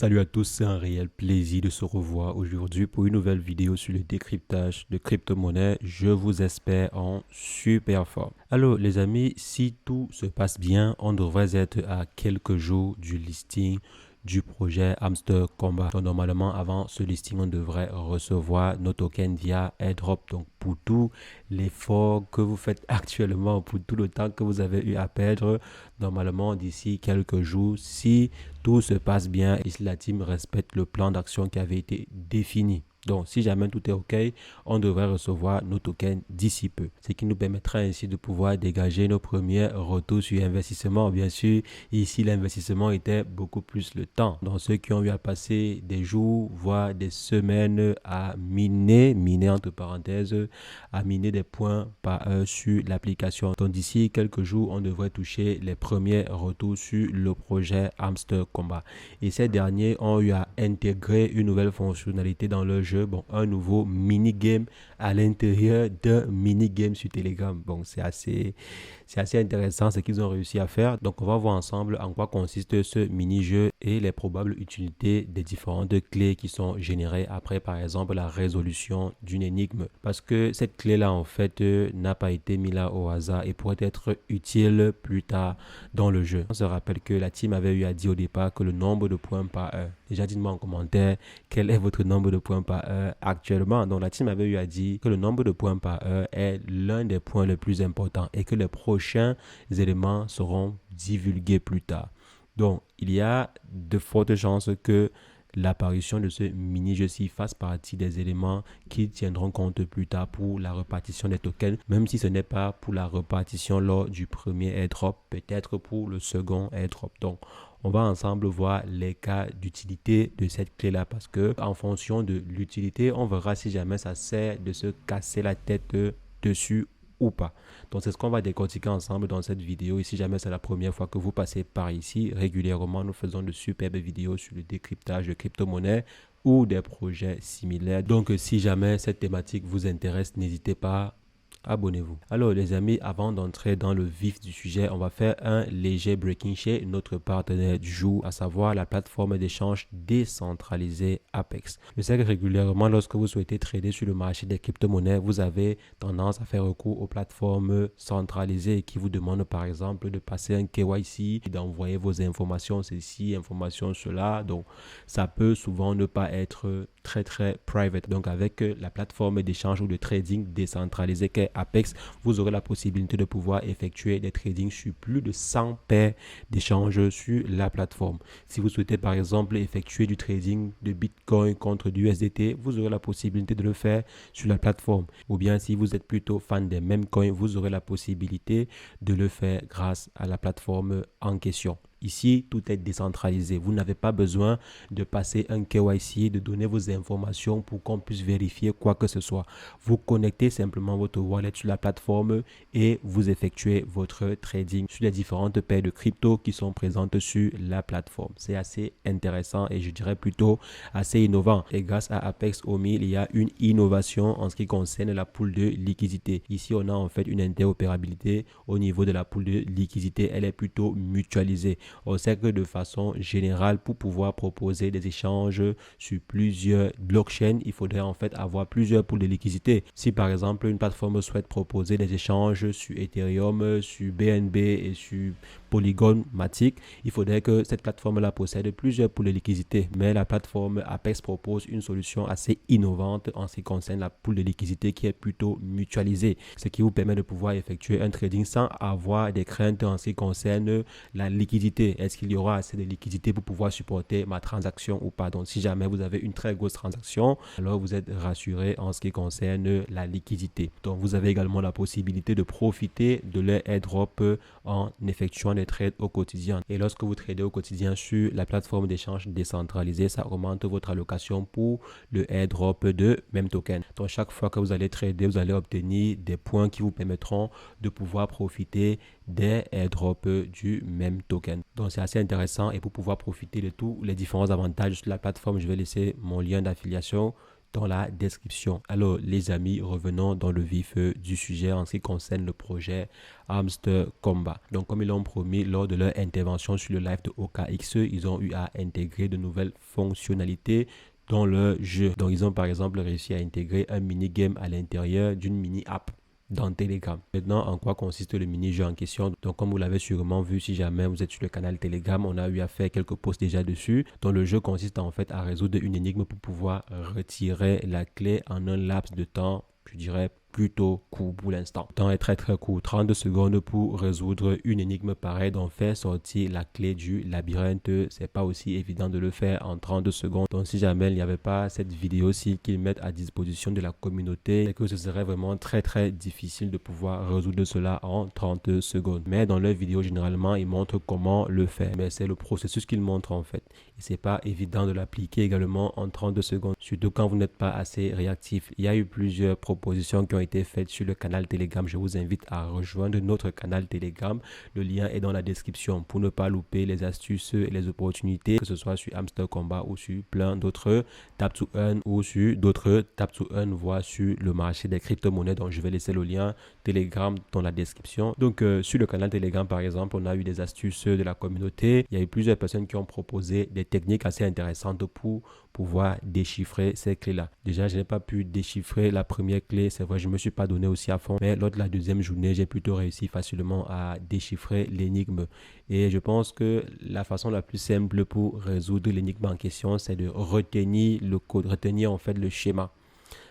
Salut à tous, c'est un réel plaisir de se revoir aujourd'hui pour une nouvelle vidéo sur le décryptage de crypto-monnaies. Je vous espère en super forme. Alors les amis, si tout se passe bien, on devrait être à quelques jours du listing du projet Hamster Combat. Donc normalement, avant ce listing, on devrait recevoir nos tokens via airdrop. Donc pour tout l'effort que vous faites actuellement, pour tout le temps que vous avez eu à perdre, normalement d'ici quelques jours, si tout se passe bien et si la team respecte le plan d'action qui avait été défini. Donc, si jamais tout est OK, on devrait recevoir nos tokens d'ici peu. Ce qui nous permettra ainsi de pouvoir dégager nos premiers retours sur investissement. Bien sûr, ici, l'investissement était beaucoup plus le temps. Donc, ceux qui ont eu à passer des jours, voire des semaines à miner entre parenthèses, à miner des points par heure sur l'application. Donc, d'ici quelques jours, on devrait toucher les premiers retours sur le projet Hamster Combat. Et ces derniers ont eu à intégrer une nouvelle fonctionnalité dans le jeu. Bon, un nouveau mini-game à l'intérieur d'un mini-game sur Telegram. Bon, c'est assez intéressant ce qu'ils ont réussi à faire. Donc, on va voir ensemble en quoi consiste ce mini-jeu et les probables utilités des différentes clés qui sont générées après, par exemple, la résolution d'une énigme. Parce que cette clé-là, en fait, n'a pas été mise là au hasard et pourrait être utile plus tard dans le jeu. On se rappelle que la team avait eu à dire au départ que le nombre de points par heure. Déjà, dites-moi en commentaire quel est votre nombre de points par heure actuellement. Donc, la team avait eu à dire que le nombre de points par heure est l'un des points les plus importants et que les prochains éléments seront divulgués plus tard. Donc, il y a de fortes chances que l'apparition de ce mini-jeu-ci fasse partie des éléments qui tiendront compte plus tard pour la répartition des tokens, même si ce n'est pas pour la répartition lors du premier airdrop, peut-être pour le second airdrop. Donc, on va ensemble voir les cas d'utilité de cette clé-là parce que en fonction de l'utilité, on verra si jamais ça sert de se casser la tête dessus ou pas. Donc, c'est ce qu'on va décortiquer ensemble dans cette vidéo. Et si jamais c'est la première fois que vous passez par ici, régulièrement, nous faisons de superbes vidéos sur le décryptage de crypto-monnaies ou des projets similaires. Donc, si jamais cette thématique vous intéresse, n'hésitez pas. Abonnez-vous. Alors les amis, avant d'entrer dans le vif du sujet, on va faire un léger breaking chez notre partenaire du jour, à savoir la plateforme d'échange décentralisée Apex. Je sais que régulièrement, lorsque vous souhaitez trader sur le marché des crypto-monnaies, vous avez tendance à faire recours aux plateformes centralisées qui vous demandent par exemple de passer un KYC, d'envoyer vos informations, ceci, informations, cela. Donc ça peut souvent ne pas être très private. Donc avec la plateforme d'échange ou de trading décentralisée qu'est Apex, vous aurez la possibilité de pouvoir effectuer des tradings sur plus de 100 paires d'échanges sur la plateforme. Si vous souhaitez par exemple effectuer du trading de Bitcoin contre du USDT, vous aurez la possibilité de le faire sur la plateforme. Ou bien si vous êtes plutôt fan des mêmes coins, vous aurez la possibilité de le faire grâce à la plateforme en question. Ici, tout est décentralisé. Vous n'avez pas besoin de passer un KYC, de donner vos informations pour qu'on puisse vérifier quoi que ce soit. Vous connectez simplement votre wallet sur la plateforme et vous effectuez votre trading sur les différentes paires de crypto qui sont présentes sur la plateforme. C'est assez intéressant et je dirais plutôt assez innovant. Et grâce à Apex Omi, il y a une innovation en ce qui concerne la pool de liquidité. Ici, on a en fait une interopérabilité au niveau de la pool de liquidité. Elle est plutôt mutualisée. On sait que de façon générale, pour pouvoir proposer des échanges sur plusieurs blockchains, il faudrait en fait avoir plusieurs pools de liquidité. Si par exemple une plateforme souhaite proposer des échanges sur Ethereum, sur BNB et sur Polygon Matic, il faudrait que cette plateforme-là possède plusieurs pools de liquidité. Mais la plateforme Apex propose une solution assez innovante en ce qui concerne la pool de liquidité qui est plutôt mutualisée, ce qui vous permet de pouvoir effectuer un trading sans avoir des craintes en ce qui concerne la liquidité. Est-ce qu'il y aura assez de liquidité pour pouvoir supporter ma transaction ou pas? Donc, si jamais vous avez une très grosse transaction, alors vous êtes rassuré en ce qui concerne la liquidité. Donc, vous avez également la possibilité de profiter de leur airdrop en effectuant des trades au quotidien. Et lorsque vous tradez au quotidien sur la plateforme d'échange décentralisée, ça augmente votre allocation pour le airdrop de même token. Donc, chaque fois que vous allez trader, vous allez obtenir des points qui vous permettront de pouvoir profiter des airdrops du même token. Donc, c'est assez intéressant et pour pouvoir profiter de tous les différents avantages sur la plateforme, je vais laisser mon lien d'affiliation dans la description. Alors les amis, revenons dans le vif du sujet en ce qui concerne le projet Hamster Kombat. Donc comme ils l'ont promis lors de leur intervention sur le live de OKX, ils ont eu à intégrer de nouvelles fonctionnalités dans le jeu. Donc ils ont par exemple réussi à intégrer un mini-game à l'intérieur d'une mini-app dans Telegram. Maintenant, en quoi consiste le mini-jeu en question? Donc, comme vous l'avez sûrement vu, si jamais vous êtes sur le canal Telegram, on a eu à faire quelques posts déjà dessus. Donc, le jeu consiste en fait à résoudre une énigme pour pouvoir retirer la clé en un laps de temps, je dirais, plutôt court pour l'instant. Le temps est très court, 32 secondes pour résoudre une énigme pareille, donc faire sortir la clé du labyrinthe, c'est pas aussi évident de le faire en 32 secondes. Donc si jamais il n'y avait pas cette vidéo-ci qu'ils mettent à disposition de la communauté, c'est que ce serait vraiment très difficile de pouvoir résoudre cela en 30 secondes. Mais dans leur vidéo, généralement, ils montrent comment le faire. Mais c'est le processus qu'ils montrent en fait. Et c'est pas évident de l'appliquer également en 32 secondes, surtout quand vous n'êtes pas assez réactif. Il y a eu plusieurs propositions qui ont été faites sur le canal Telegram. Je vous invite à rejoindre notre canal Telegram. Le lien est dans la description pour ne pas louper les astuces et les opportunités, que ce soit sur Hamster Kombat ou sur plein d'autres Tap to Earn ou sur d'autres Tap to Earn, voire sur le marché des crypto-monnaies. Donc je vais laisser le lien Telegram dans la description. Donc sur le canal Telegram par exemple, on a eu des astuces de la communauté. Il y a eu plusieurs personnes qui ont proposé des techniques assez intéressantes pour pouvoir déchiffrer ces clés-là. Déjà, je n'ai pas pu déchiffrer la première clé. C'est vrai, je ne me suis pas donné aussi à fond. Mais lors de la deuxième journée, j'ai plutôt réussi facilement à déchiffrer l'énigme. Et je pense que la façon la plus simple pour résoudre l'énigme en question, c'est de retenir le code, retenir en fait le schéma.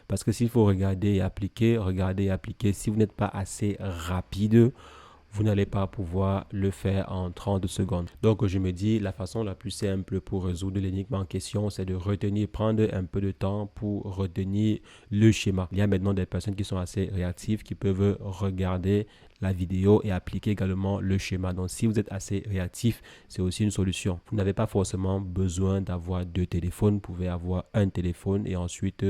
Parce que s'il faut regarder et appliquer, si vous n'êtes pas assez rapide, vous n'allez pas pouvoir le faire en 30 secondes. Donc, je me dis, la façon la plus simple pour résoudre l'énigme en question, c'est de retenir, prendre un peu de temps pour retenir le schéma. Il y a maintenant des personnes qui sont assez réactives, qui peuvent regarder la vidéo et appliquer également le schéma. Donc, si vous êtes assez réactif, c'est aussi une solution. Vous n'avez pas forcément besoin d'avoir deux téléphones. Vous pouvez avoir un téléphone et ensuite,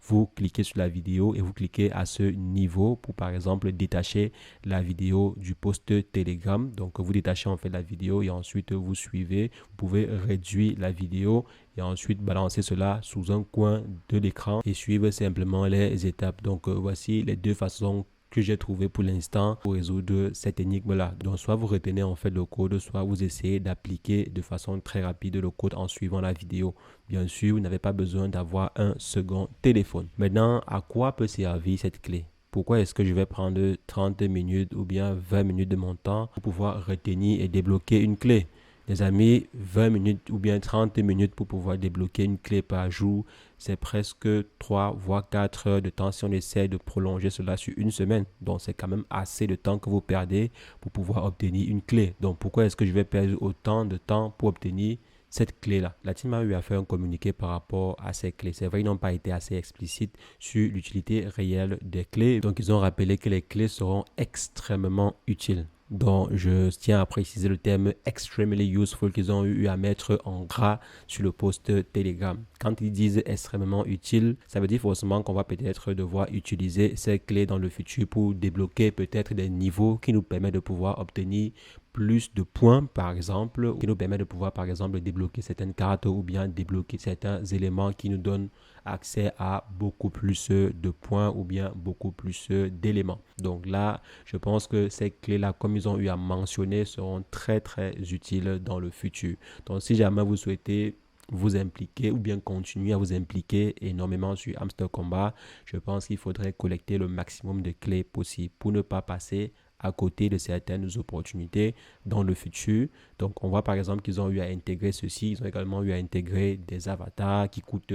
vous cliquez sur la vidéo et vous cliquez à ce niveau pour, par exemple, détacher la vidéo du post Telegram. Donc, vous détachez en fait la vidéo et ensuite, vous suivez. Vous pouvez réduire la vidéo et ensuite balancer cela sous un coin de l'écran et suivre simplement les étapes. Donc, voici les deux façons que j'ai trouvé pour l'instant pour résoudre cette énigme-là. Donc, soit vous retenez en fait le code, soit vous essayez d'appliquer de façon très rapide le code en suivant la vidéo. Bien sûr, vous n'avez pas besoin d'avoir un second téléphone. Maintenant, à quoi peut servir cette clé? Pourquoi est-ce que je vais prendre 30 minutes ou bien 20 minutes de mon temps pour pouvoir retenir et débloquer une clé? Les amis, 20 minutes ou bien 30 minutes pour pouvoir débloquer une clé par jour, c'est presque 3 voire 4 heures de temps si on essaie de prolonger cela sur une semaine. Donc, c'est quand même assez de temps que vous perdez pour pouvoir obtenir une clé. Donc, pourquoi est-ce que je vais perdre autant de temps pour obtenir cette clé-là? La team a eu à faire un communiqué par rapport à ces clés. C'est vrai, ils n'ont pas été assez explicites sur l'utilité réelle des clés. Donc, ils ont rappelé que les clés seront extrêmement utiles. Donc, je tiens à préciser le terme extremely useful qu'ils ont eu à mettre en gras sur le post Telegram. Quand ils disent extrêmement utile, ça veut dire forcément qu'on va peut-être devoir utiliser ces clés dans le futur pour débloquer peut-être des niveaux qui nous permettent de pouvoir obtenir plus de points, par exemple, qui nous permet de pouvoir, par exemple, débloquer certaines cartes ou bien débloquer certains éléments qui nous donnent accès à beaucoup plus de points ou bien beaucoup plus d'éléments. Donc là, je pense que ces clés-là, comme ils ont eu à mentionner, seront très utiles dans le futur. Donc si jamais vous souhaitez vous impliquer ou bien continuer à vous impliquer énormément sur Hamster Kombat, je pense qu'il faudrait collecter le maximum de clés possible pour ne pas passer à côté de certaines opportunités dans le futur. Donc, on voit par exemple qu'ils ont eu à intégrer ceci. Ils ont également eu à intégrer des avatars qui coûtent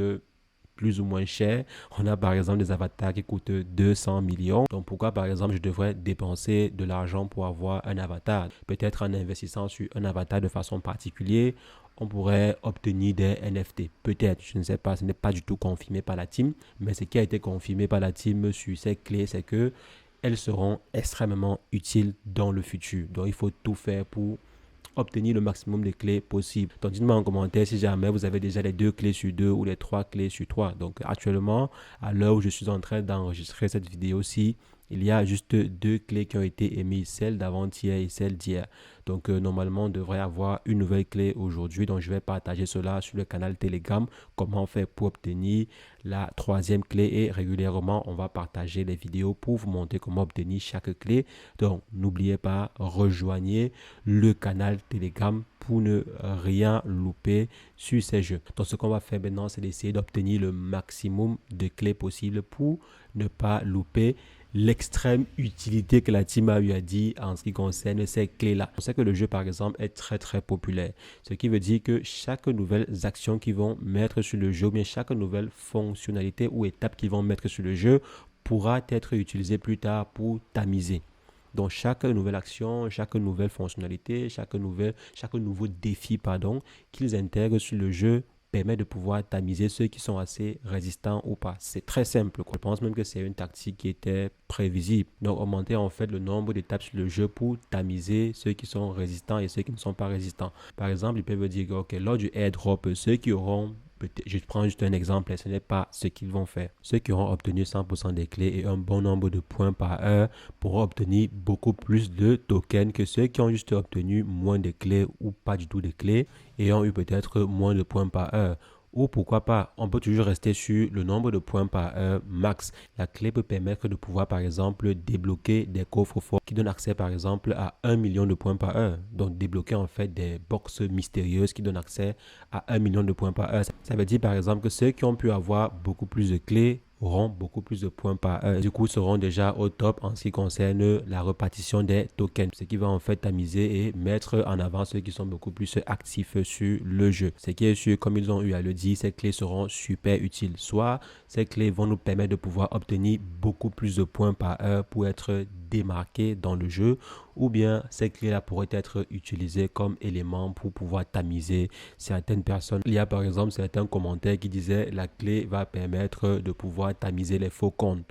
plus ou moins cher. On a par exemple des avatars qui coûtent 200 millions. Donc pourquoi par exemple je devrais dépenser de l'argent pour avoir un avatar? Peut-être en investissant sur un avatar de façon particulière, on pourrait obtenir des NFT. Peut-être, je ne sais pas, ce n'est pas du tout confirmé par la team. Mais ce qui a été confirmé par la team sur ces clés, c'est que elles seront extrêmement utiles dans le futur. Donc il faut tout faire pour obtenir le maximum de clés possible. Donc dites-moi en commentaire si jamais vous avez déjà les 2 clés sur 2 ou les 3 clés sur 3. Donc actuellement, à l'heure où je suis en train d'enregistrer cette vidéo-ci, il y a juste deux clés qui ont été émises, celle d'avant-hier et celle d'hier. Donc, normalement, on devrait avoir une nouvelle clé aujourd'hui. Donc, je vais partager cela sur le canal Telegram, comment on fait pour obtenir la troisième clé. Et régulièrement, on va partager les vidéos pour vous montrer comment obtenir chaque clé. Donc, n'oubliez pas, rejoignez le canal Telegram pour ne rien louper sur ces jeux. Donc, ce qu'on va faire maintenant, c'est d'essayer d'obtenir le maximum de clés possibles pour ne pas louper l'extrême utilité que la team a eu à dire en ce qui concerne ces clés-là. On sait que le jeu, par exemple, est très populaire. Ce qui veut dire que chaque nouvelle action qu'ils vont mettre sur le jeu, mais chaque nouvelle fonctionnalité ou étape qu'ils vont mettre sur le jeu pourra être utilisée plus tard pour tamiser. Donc, chaque nouvelle action, chaque nouvelle fonctionnalité, chaque nouveau défi, qu'ils intègrent sur le jeu permet de pouvoir tamiser ceux qui sont assez résistants ou pas. C'est très simple, quoi. Je pense même que c'est une tactique qui était prévisible. Donc, augmenter en fait le nombre d'étapes sur le jeu pour tamiser ceux qui sont résistants et ceux qui ne sont pas résistants. Par exemple, ils peuvent dire, ok, lors du airdrop, ceux qui auront je prends juste un exemple et ce n'est pas ce qu'ils vont faire. Ceux qui auront obtenu 100% des clés et un bon nombre de points par heure pourront obtenir beaucoup plus de tokens que ceux qui ont juste obtenu moins de clés ou pas du tout de clés et ont eu peut-être moins de points par heure. Ou pourquoi pas, on peut toujours rester sur le nombre de points par heure max. La clé peut permettre de pouvoir par exemple débloquer des coffres forts qui donnent accès par exemple à 1 million de points par heure. Donc débloquer en fait des boxes mystérieuses qui donnent accès à 1 million de points par heure. Ça veut dire par exemple que ceux qui ont pu avoir beaucoup plus de clés auront beaucoup plus de points par heure. Du coup, seront déjà au top en ce qui concerne la répartition des tokens. Ce qui va en fait tamiser et mettre en avant ceux qui sont beaucoup plus actifs sur le jeu. Ce qui est sûr, comme ils ont eu à le dire, ces clés seront super utiles. Soit ces clés vont nous permettre de pouvoir obtenir beaucoup plus de points par heure pour être démarqués dans le jeu, ou bien ces clés-là pourraient être utilisées comme éléments pour pouvoir tamiser certaines personnes. Il y a par exemple certains commentaires qui disaient la clé va permettre de pouvoir tamiser les faux comptes.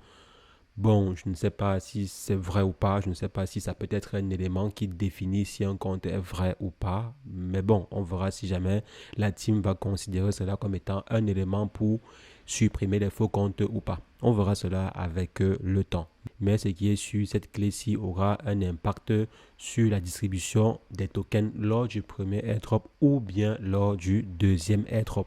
Bon, je ne sais pas si c'est vrai ou pas, je ne sais pas si ça peut être un élément qui définit si un compte est vrai ou pas, mais bon, on verra si jamais la team va considérer cela comme étant un élément pour supprimer les faux comptes ou pas. On verra cela avec le temps. Mais ce qui est sûr, cette clé-ci aura un impact sur la distribution des tokens lors du premier airdrop ou bien lors du deuxième airdrop,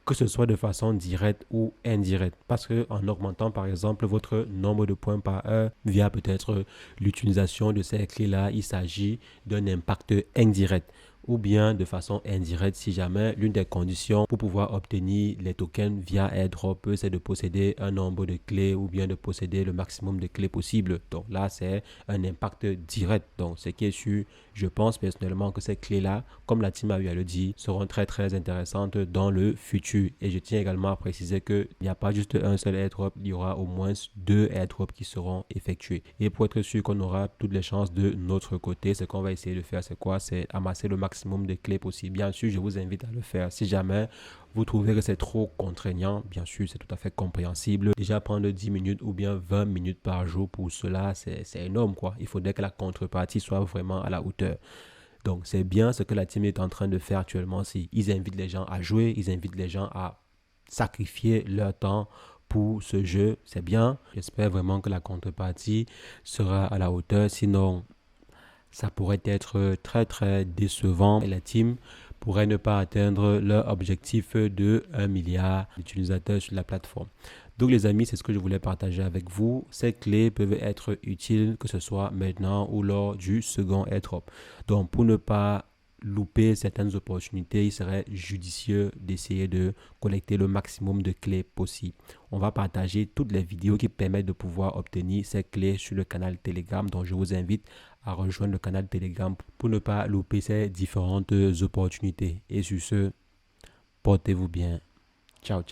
que ce soit de façon directe ou indirecte. Parce qu'en augmentant par exemple votre nombre de points par heure via peut-être l'utilisation de ces clés-là, il s'agit d'un impact indirect. Ou bien de façon indirecte si jamais l'une des conditions pour pouvoir obtenir les tokens via airdrop, c'est de posséder un nombre de clés ou bien de posséder le maximum de clés possible. Donc là, c'est un impact direct. Donc ce qui est sûr, je pense personnellement que ces clés-là, comme la team a eu à le dire, seront très intéressantes dans le futur. Et je tiens également à préciser qu'il n'y a pas juste un seul airdrop, il y aura au moins 2 airdrops qui seront effectués. Et pour être sûr qu'on aura toutes les chances de notre côté, ce qu'on va essayer de faire, c'est quoi? C'est amasser le maximum de clés possible. Bien sûr, je vous invite à le faire. Si jamais vous trouvez que c'est trop contraignant, bien sûr, c'est tout à fait compréhensible. Déjà, prendre 10 minutes ou bien 20 minutes par jour pour cela, c'est énorme, quoi. Il faudrait que la contrepartie soit vraiment à la hauteur. Donc, c'est bien ce que la team est en train de faire actuellement. Ils invitent les gens à jouer, ils invitent les gens à sacrifier leur temps pour ce jeu. C'est bien. J'espère vraiment que la contrepartie sera à la hauteur. Sinon, ça pourrait être très décevant et la team pourrait ne pas atteindre leur objectif de 1 milliard d'utilisateurs sur la plateforme. Donc les amis, c'est ce que je voulais partager avec vous. Ces clés peuvent être utiles que ce soit maintenant ou lors du second airdrop. Donc pour ne pas louper certaines opportunités, il serait judicieux d'essayer de collecter le maximum de clés possible. On va partager toutes les vidéos qui permettent de pouvoir obtenir ces clés sur le canal Telegram. Donc je vous invite à rejoindre le canal Telegram pour ne pas louper ces différentes opportunités. Et sur ce, portez-vous bien. Ciao.